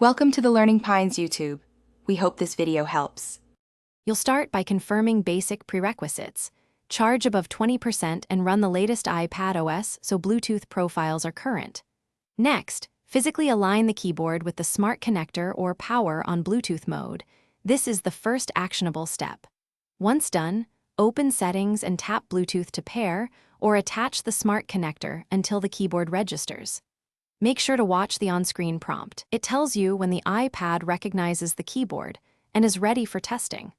Welcome to the Learning Pines YouTube. We hope this video helps. You'll start by confirming basic prerequisites. Charge above 20% and run the latest iPad OS so Bluetooth profiles are current. Next, physically align the keyboard with the smart connector or power on Bluetooth mode. This is the first actionable step. Once done, open Settings and tap Bluetooth to pair or attach the smart connector until the keyboard registers. Make sure to watch the on-screen prompt. It tells you when the iPad recognizes the keyboard and is ready for testing.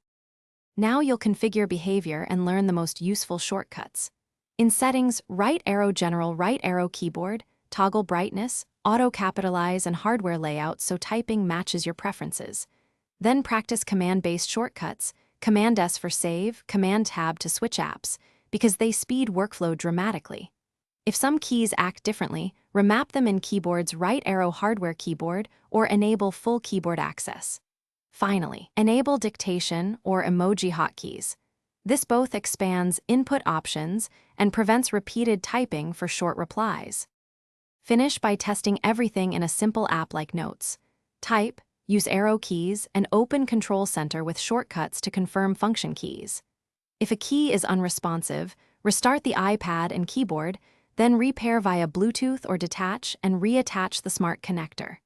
Now you'll configure behavior and learn the most useful shortcuts. In Settings, right arrow General right arrow Keyboard, toggle brightness, auto-capitalize and hardware layout so typing matches your preferences. Then practice command-based shortcuts, Command-S for save, Command-Tab to switch apps, because they speed workflow dramatically. If some keys act differently, remap them in Keyboard's right arrow hardware keyboard or enable full keyboard access. Finally, enable dictation or emoji hotkeys. This both expands input options and prevents repeated typing for short replies. Finish by testing everything in a simple app like Notes. Type, use arrow keys, and open Control Center with shortcuts to confirm function keys. If a key is unresponsive, restart the iPad and keyboard, then repair via Bluetooth or detach and reattach the smart connector.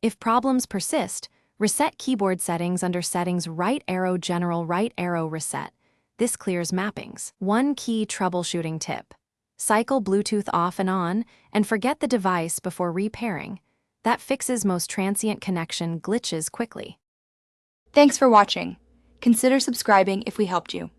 If problems persist, reset keyboard settings under Settings right arrow General right arrow Reset. This clears mappings. One key troubleshooting tip. Cycle Bluetooth off and on and forget the device before repairing. That fixes most transient connection glitches quickly. Thanks for watching. Consider subscribing if we helped you.